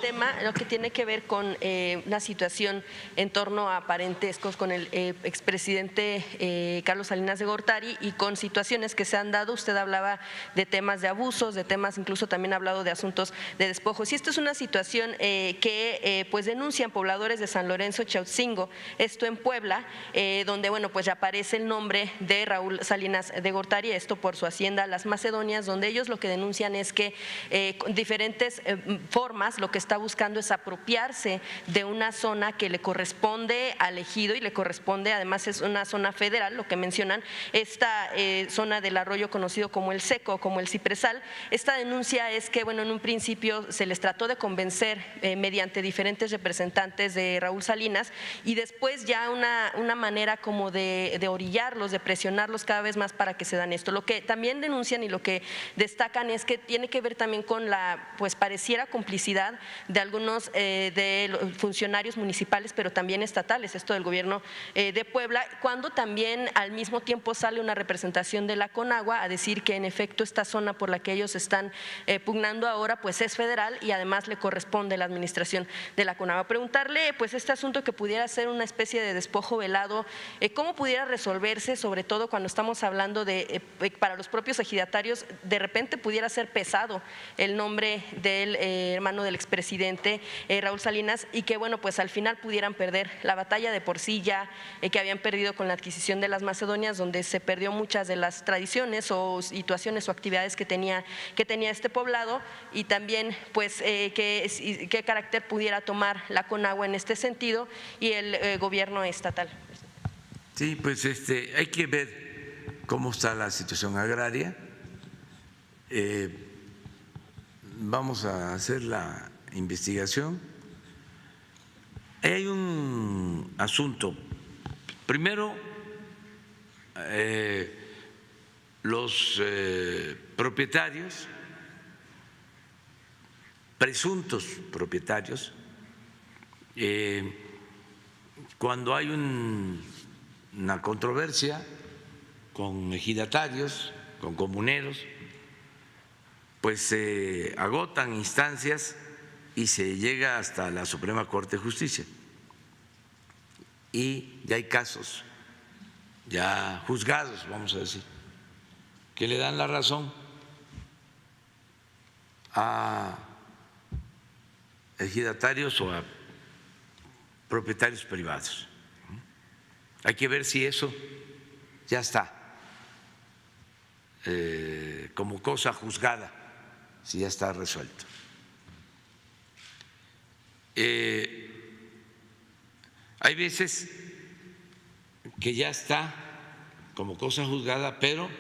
Tema, lo que tiene que ver con una situación en torno a parentescos con el expresidente Carlos Salinas de Gortari y con situaciones que se han dado. Usted hablaba de temas de abusos, de temas, incluso también ha hablado de asuntos de despojos. Y esto es una situación que pues denuncian pobladores de San Lorenzo Chautzingo, esto en Puebla, donde bueno pues ya aparece el nombre de Raúl Salinas de Gortari, esto por su hacienda Las Macedonias, donde ellos lo que denuncian es que con diferentes formas lo que está buscando es apropiarse de una zona que le corresponde al ejido y le corresponde, además es una zona federal, lo que mencionan, esta zona del arroyo conocido como el Seco, como el Cipresal. Esta denuncia es que, bueno, en un principio se les trató de convencer mediante diferentes representantes de Raúl Salinas y después ya una manera como de orillarlos, de presionarlos cada vez más para que se dan esto. Lo que también denuncian y lo que destacan es que tiene que ver también con la, pues pareciera complicidad de algunos de los funcionarios municipales, pero también estatales, esto del gobierno de Puebla, cuando también al mismo tiempo sale una representación de la Conagua a decir que en efecto esta zona por la que ellos están pugnando ahora pues es federal y además le corresponde la administración de la Conagua. Preguntarle pues este asunto que pudiera ser una especie de despojo velado, ¿cómo pudiera resolverse, sobre todo cuando estamos hablando de para los propios ejidatarios, de repente pudiera ser pesado el nombre del hermano del expresidente Raúl Salinas y que bueno pues al final pudieran perder la batalla de por sí ya que habían perdido con la adquisición de las Macedonias, donde se perdió muchas de las tradiciones o situaciones o actividades que tenía este poblado, y también pues qué carácter pudiera tomar la Conagua en este sentido y el gobierno estatal. Sí, pues hay que ver cómo está la situación agraria. Vamos a hacer la investigación. Hay un asunto. Primero, los propietarios, presuntos propietarios, cuando hay una controversia con ejidatarios, con comuneros, pues se agotan instancias y se llega hasta la Suprema Corte de Justicia. Y ya hay casos, ya juzgados, vamos a decir, que le dan la razón a ejidatarios o a propietarios privados. Hay que ver si eso ya está como cosa juzgada, si ya está resuelto. Hay veces que ya está como cosa juzgada, pero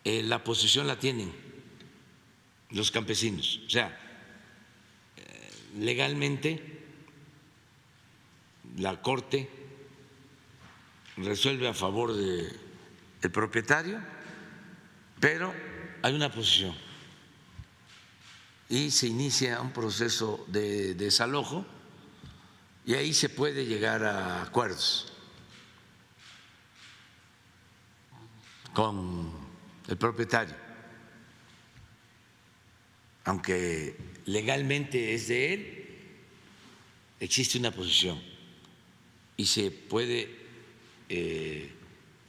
la posición la tienen los campesinos. O sea, legalmente la Corte resuelve a favor del propietario, pero hay una posición y se inicia un proceso de desalojo y ahí se puede llegar a acuerdos con el propietario, aunque legalmente es de él, existe una posición y se puede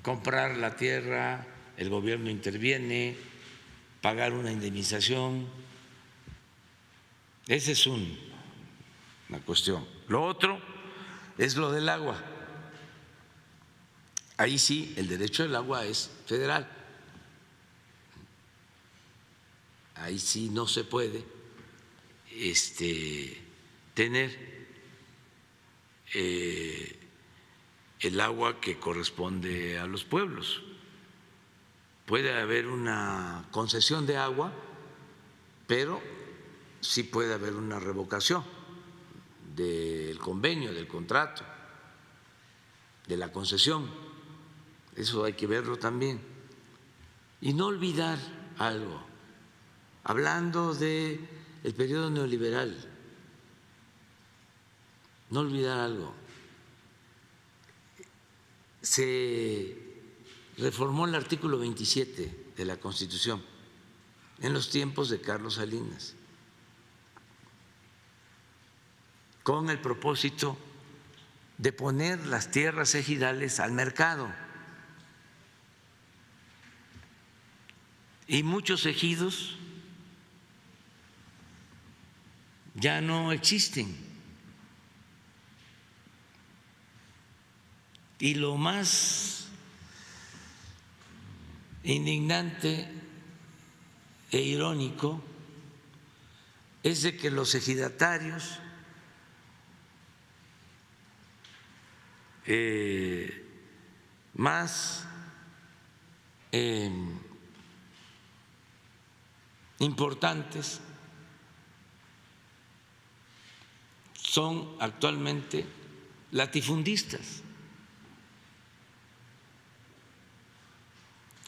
comprar la tierra, el gobierno interviene, pagar una indemnización. Esa es una cuestión. Lo otro es lo del agua. Ahí sí, el derecho del agua es federal. Ahí sí no se puede tener el agua que corresponde a los pueblos. Puede haber una concesión de agua, pero sí puede haber una revocación del convenio, del contrato, de la concesión. Eso hay que verlo también. Y no olvidar algo, hablando del periodo neoliberal, no olvidar algo. Se reformó el artículo 27 de la Constitución en los tiempos de Carlos Salinas con el propósito de poner las tierras ejidales al mercado. Y muchos ejidos ya no existen. Y lo más indignante e irónico es de que los ejidatarios más importantes son actualmente latifundistas,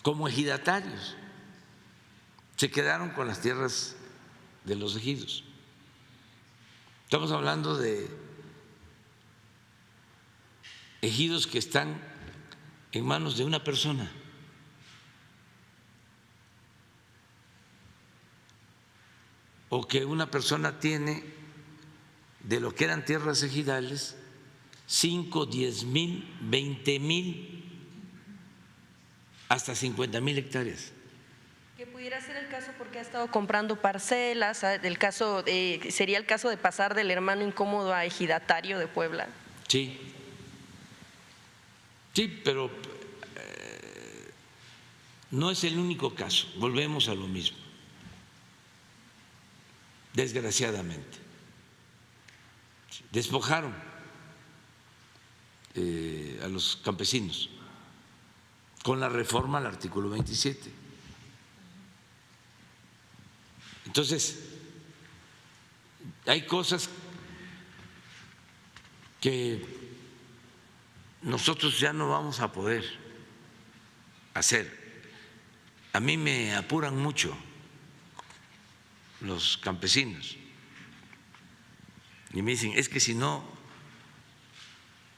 como ejidatarios. Se quedaron con las tierras de los ejidos. Estamos hablando de ejidos que están en manos de una persona. O que una persona tiene de lo que eran tierras ejidales 5, 10 mil, 20 mil, hasta 50,000 hectáreas. Que pudiera ser el caso porque ha estado comprando parcelas, sería el caso de pasar del hermano incómodo a ejidatario de Puebla. Sí, sí, pero no es el único caso, volvemos a lo mismo, desgraciadamente. Despojaron a los campesinos con la reforma al artículo 27. Entonces, hay cosas que nosotros ya no vamos a poder hacer. A mí me apuran mucho los campesinos y me dicen, es que si no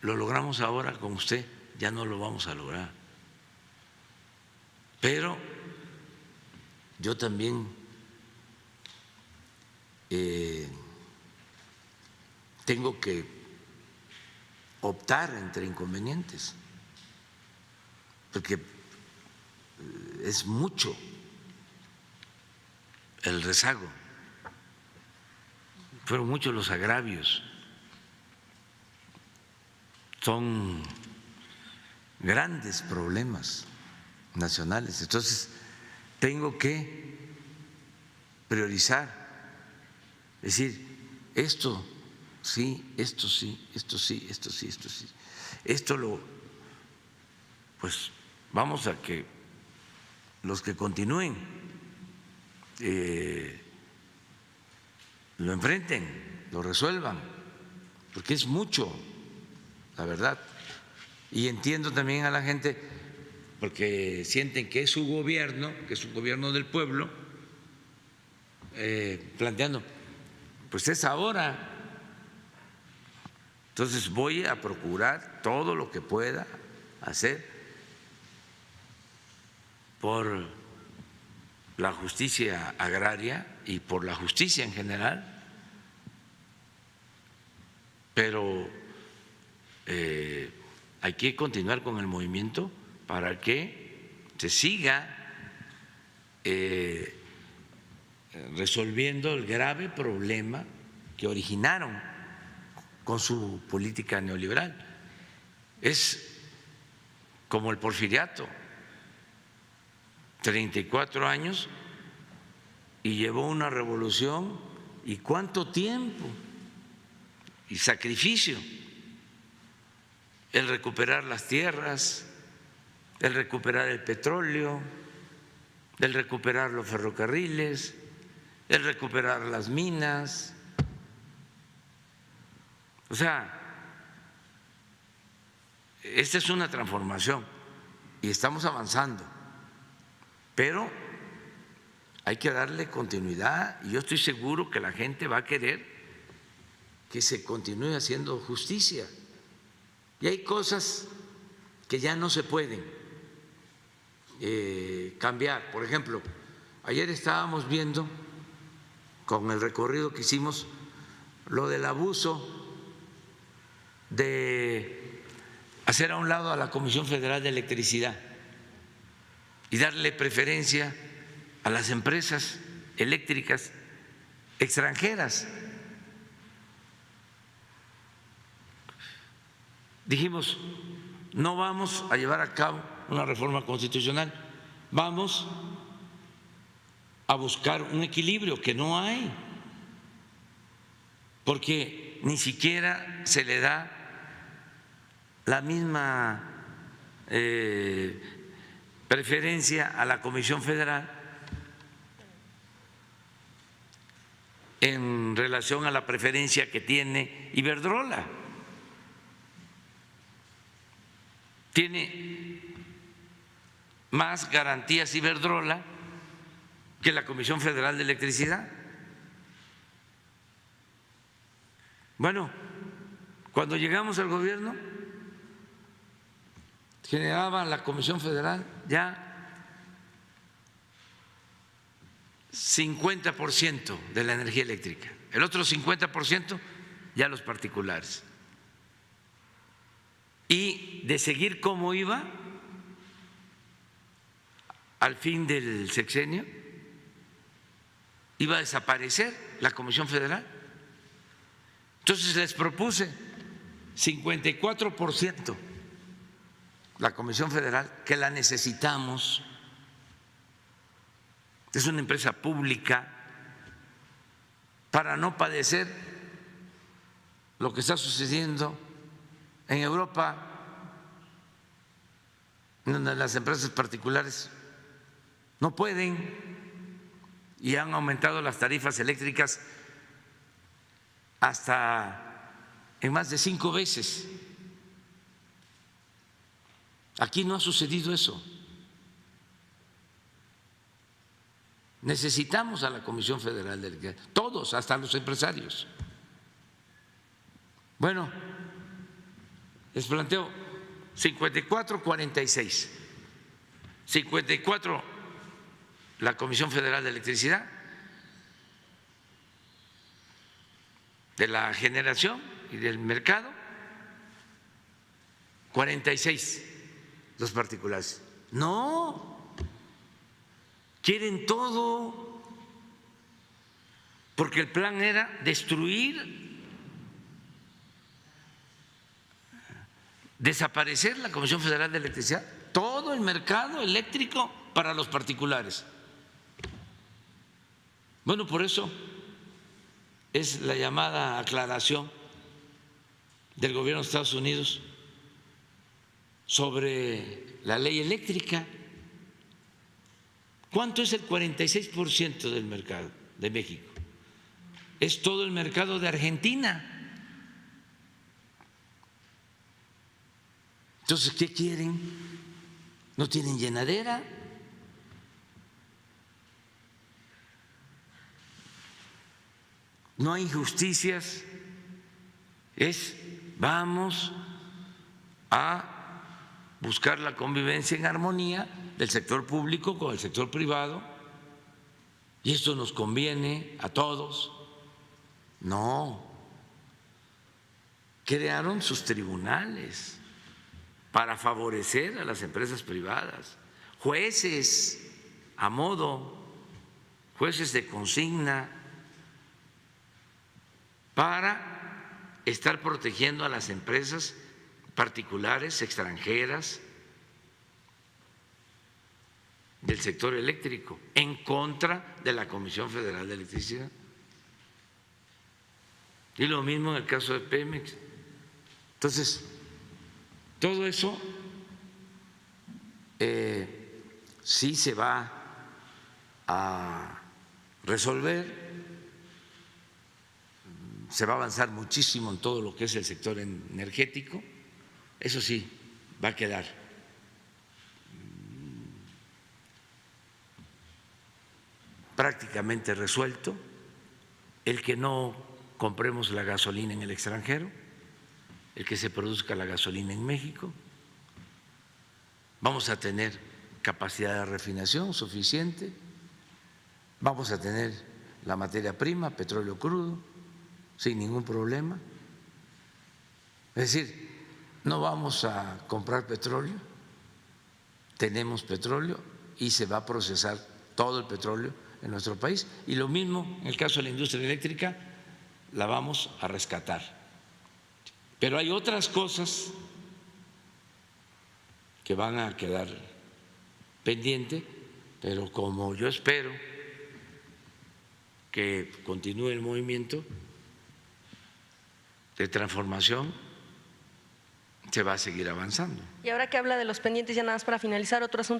lo logramos ahora con usted, ya no lo vamos a lograr. Pero yo también tengo que optar entre inconvenientes, porque es mucho el rezago, fueron muchos los agravios, son grandes problemas nacionales. Entonces, tengo que priorizar, es decir, esto sí, esto sí, esto sí, esto sí, esto sí. Pues vamos a que los que continúen lo enfrenten, lo resuelvan, porque es mucho, la verdad. Y entiendo también a la gente, porque sienten que es su gobierno, que es un gobierno del pueblo, planteando, pues es ahora. Entonces voy a procurar todo lo que pueda hacer por la justicia agraria y por la justicia en general, pero hay que continuar con el movimiento para que se siga resolviendo el grave problema que originaron con su política neoliberal. Es como el porfiriato, 34 años y llevó una revolución, y cuánto tiempo y sacrificio, el recuperar las tierras, el recuperar el petróleo, el recuperar los ferrocarriles, el recuperar las minas. O sea, esta es una transformación y estamos avanzando, pero hay que darle continuidad, y yo estoy seguro que la gente va a querer que se continúe haciendo justicia. Y hay cosas que ya no se pueden cambiar. Por ejemplo, ayer estábamos viendo con el recorrido que hicimos lo del abuso de hacer a un lado a la Comisión Federal de Electricidad y darle preferencia a las empresas eléctricas extranjeras. Dijimos, no vamos a llevar a cabo una reforma constitucional, vamos a buscar un equilibrio que no hay, porque ni siquiera se le da la misma preferencia a la Comisión Federal en relación a la preferencia que tiene Iberdrola. Tiene más garantías Iberdrola que la Comisión Federal de Electricidad. Bueno, cuando llegamos al gobierno, generaba la Comisión Federal ya 50% de la energía eléctrica, el otro 50% ya los particulares. Y de seguir como iba, al fin del sexenio, iba a desaparecer la Comisión Federal. Entonces les propuse 54% la Comisión Federal, que la necesitamos, es una empresa pública, para no padecer lo que está sucediendo en Europa, donde las empresas particulares no pueden y han aumentado las tarifas eléctricas hasta en más de 5 veces. Aquí no ha sucedido eso. Necesitamos a la Comisión Federal de Electricidad, todos, hasta los empresarios. Bueno, les planteo 54-46. 54 la Comisión Federal de Electricidad, de la generación y del mercado, 46 los particulares. No, quieren todo, porque el plan era destruir, desaparecer la Comisión Federal de Electricidad, todo el mercado eléctrico para los particulares. Bueno, por eso es la llamada aclaración del gobierno de Estados Unidos sobre la ley eléctrica. ¿Cuánto es el 46% del mercado de México? Es todo el mercado de Argentina. Entonces, ¿qué quieren? ¿No tienen llenadera? No hay injusticias. Vamos a buscar la convivencia en armonía del sector público con el sector privado, y esto nos conviene a todos. No, crearon sus tribunales para favorecer a las empresas privadas, jueces a modo, jueces de consigna, para estar protegiendo a las empresas particulares extranjeras del sector eléctrico, en contra de la Comisión Federal de Electricidad. Y lo mismo en el caso de Pemex. Entonces, todo eso sí se va a resolver. Se va a avanzar muchísimo en todo lo que es el sector energético. Eso sí, va a quedar prácticamente resuelto el que no compremos la gasolina en el extranjero, el que se produzca la gasolina en México. Vamos a tener capacidad de refinación suficiente, vamos a tener la materia prima, petróleo crudo, sin ningún problema. Es decir, no vamos a comprar petróleo, tenemos petróleo y se va a procesar todo el petróleo en nuestro país. Y lo mismo en el caso de la industria eléctrica, la vamos a rescatar. Pero hay otras cosas que van a quedar pendientes, pero como yo espero que continúe el movimiento de transformación, se va a seguir avanzando. Y ahora que habla de los pendientes, ya nada más para finalizar, otro asunto